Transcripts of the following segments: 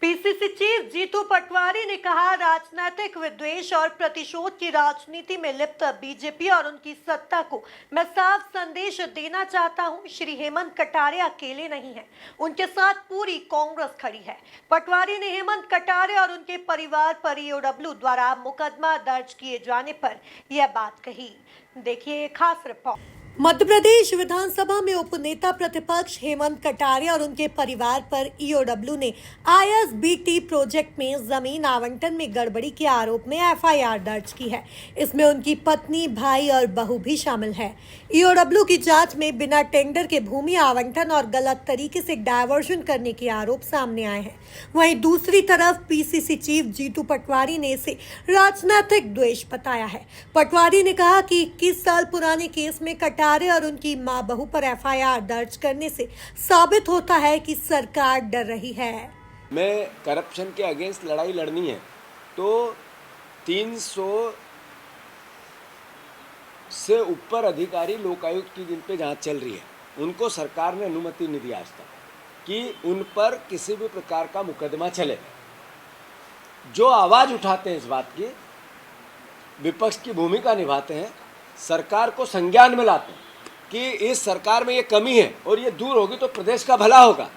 PCC chief Jitu Patwari ने कहा, राजनीतिक विद्वेष और प्रतिशोध की राजनीति में लिप्त बीजेपी और उनकी सत्ता को मैं साफ संदेश देना चाहता हूं। श्री हेमंत कटारिया अकेले नहीं हैं, उनके साथ पूरी कांग्रेस खड़ी है। पटवारी ने हेमंत कटारिया और उनके परिवार पर ईओडब्ल्यू द्वारा मुकदमा दर्ज किए जाने पर यह बात कही। देखिए खास रिपोर्ट। मध्य प्रदेश विधानसभा में उपनेता प्रतिपक्ष हेमंत कटारिया और उनके परिवार पर ईओडब्ल्यू ने आईएसबीटी प्रोजेक्ट में जमीन आवंटन में गड़बड़ी के आरोप में एफआईआर दर्ज की है। इसमें उनकी पत्नी, भाई और बहू भी शामिल है। ईओडब्ल्यू की जांच में बिना टेंडर के भूमि आवंटन और गलत तरीके से डायवर्जन करने के आरोप सामने आए हैं। वहीं दूसरी तरफ पीसीसी चीफ जीतू पटवारी ने इसे राजनीतिक द्वेष बताया है। पटवारी ने कहा कि 21 साल पुराने केस में कटारिया और उनकी मां बहू पर एफआईआर दर्ज करने से साबित होता है कि सरकार डर रही है। मैं करप्शन के अगेंस्ट लड़ाई लड़नी है तो 300 से ऊपर अधिकारी लोकायुक्त की जिन पे जांच चल रही है, उनको सरकार ने अनुमति नहीं दी आज तक कि उन पर किसी भी प्रकार का मुकदमा चले। जो आवाज़ उठाते हैं इस बात की, विपक्ष की भूमिका निभाते हैं, सरकार को संज्ञान में लाते हैं कि इस सरकार में ये कमी है और ये दूर होगी तो प्रदेश का भला होगा।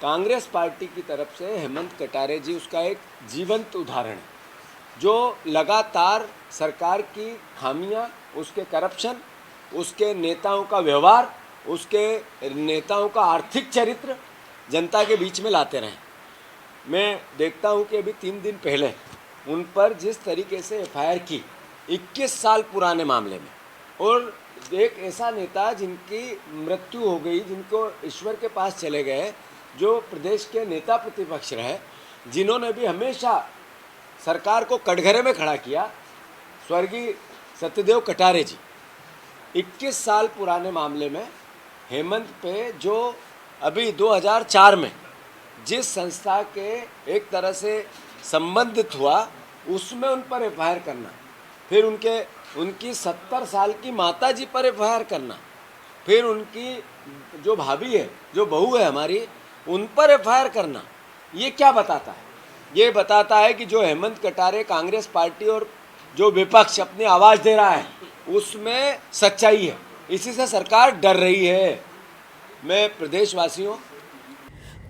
कांग्रेस पार्टी की तरफ से हेमंत कटारे जी उसका एक जीवंत उदाहरण है, जो लगातार सरकार की खामियां, उसके करप्शन, उसके नेताओं का व्यवहार, उसके नेताओं का आर्थिक चरित्र जनता के बीच में लाते रहे। मैं देखता हूं कि अभी 3 दिन पहले उन पर जिस तरीके से एफआईआर की 21 साल पुराने मामले में, और एक ऐसा नेता जिनकी मृत्यु हो गई, जिनको ईश्वर के पास चले गए, जो प्रदेश के नेता प्रतिपक्ष रहे, जिन्होंने भी हमेशा सरकार को कटघरे में खड़ा किया, स्वर्गीय सत्यदेव कटारे जी। 21 साल पुराने मामले में हेमंत पे जो अभी 2004 में जिस संस्था के एक तरह से संबंधित हुआ, उसमें उन पर एफआईआर करना, फिर उनकी 70 साल की माता जी पर एफआईआर करना, फिर उनकी जो भाभी है, जो बहू है हमारी, उन पर एफआईआर करना, ये क्या बताता है? ये बताता है कि जो हेमंत कटारे कांग्रेस पार्टी और जो विपक्ष अपनी आवाज़ दे रहा है उसमें सच्चाई है। इसी से सरकार डर रही है। मैं प्रदेशवासियों।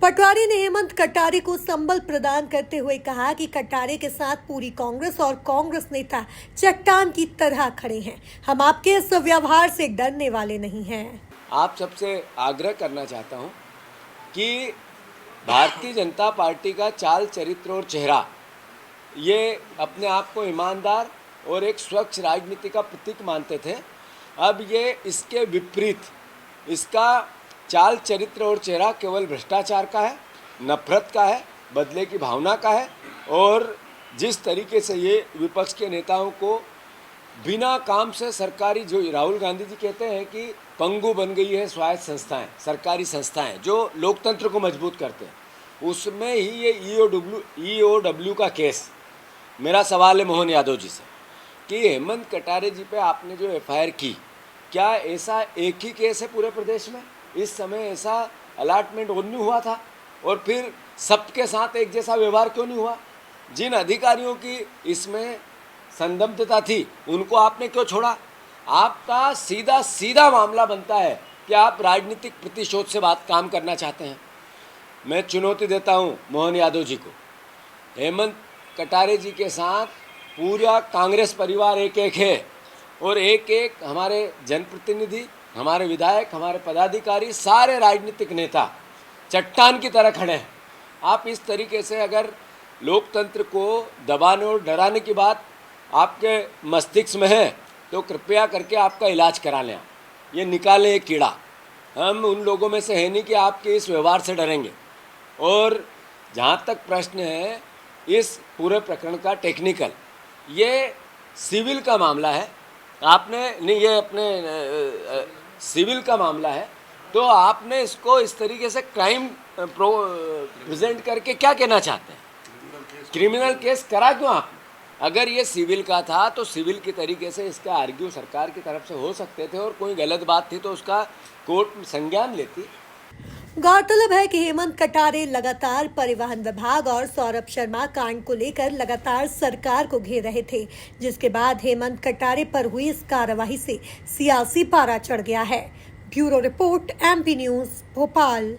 पटवारी ने हेमंत कटारे को संबल प्रदान करते हुए कहा कि कटारे के साथ पूरी कांग्रेस और कांग्रेस नेता चट्टान की तरह खड़े हैं। हम आपके इस व्यवहार से डरने वाले नहीं हैं। आप सबसे आग्रह करना चाहता हूं कि भारतीय जनता पार्टी का चाल, चरित्र और चेहरा, ये अपने आप को ईमानदार और एक स्वच्छ राजनीति का प्रतीक मानते थे। अब ये इसके विपरीत, इसका चाल, चरित्र और चेहरा केवल भ्रष्टाचार का है, नफरत का है, बदले की भावना का है। और जिस तरीके से ये विपक्ष के नेताओं को बिना काम से सरकारी, जो राहुल गांधी जी कहते हैं कि पंगु बन गई है स्वायत्त संस्थाएं, सरकारी संस्थाएं जो लोकतंत्र को मजबूत करते हैं, उसमें ही ये ईओडब्ल्यू का केस। मेरा सवाल है मोहन यादव जी से कि हेमंत कटारे जी पे आपने जो एफआईआर की, क्या ऐसा एक ही केस है पूरे प्रदेश में? इस समय ऐसा अलॉटमेंट नहीं हुआ था? और फिर सबके साथ एक जैसा व्यवहार क्यों नहीं हुआ? जिन अधिकारियों की इसमें संदिग्धता थी उनको आपने क्यों छोड़ा? आपका सीधा सीधा मामला बनता है कि आप राजनीतिक प्रतिशोध से काम करना चाहते हैं। मैं चुनौती देता हूं मोहन यादव जी को। हेमंत कटारे जी के साथ पूरा कांग्रेस परिवार एक एक है, और एक एक हमारे जनप्रतिनिधि, हमारे विधायक, हमारे पदाधिकारी, सारे राजनीतिक नेता चट्टान की तरह खड़े हैं। आप इस तरीके से अगर लोकतंत्र को दबाने और डराने की बात आपके मस्तिष्क में है तो कृपया करके आपका इलाज करा लें। ये निकालें ये कीड़ा। हम उन लोगों में से है नहीं कि आपके इस व्यवहार से डरेंगे। और जहाँ तक प्रश्न है इस पूरे प्रकरण का टेक्निकल, ये सिविल का मामला है। आपने नहीं, ये अपने सिविल का मामला है, तो आपने इसको इस तरीके से क्राइम प्रेजेंट करके क्या कहना चाहते हैं? क्रिमिनल केस करा क्यों आपने? अगर ये सिविल का था तो सिविल की तरीके से इसका आर्ग्यू सरकार की तरफ से हो सकते थे, और कोई गलत बात थी तो उसका कोर्ट संज्ञान लेती। गौरतलब है कि हेमंत कटारे लगातार परिवहन विभाग और सौरभ शर्मा कांड को लेकर लगातार सरकार को घेर रहे थे, जिसके बाद हेमंत कटारे पर हुई इस कार्रवाई से सियासी पारा चढ़ गया है। Bureau report, MP news, Bhopal.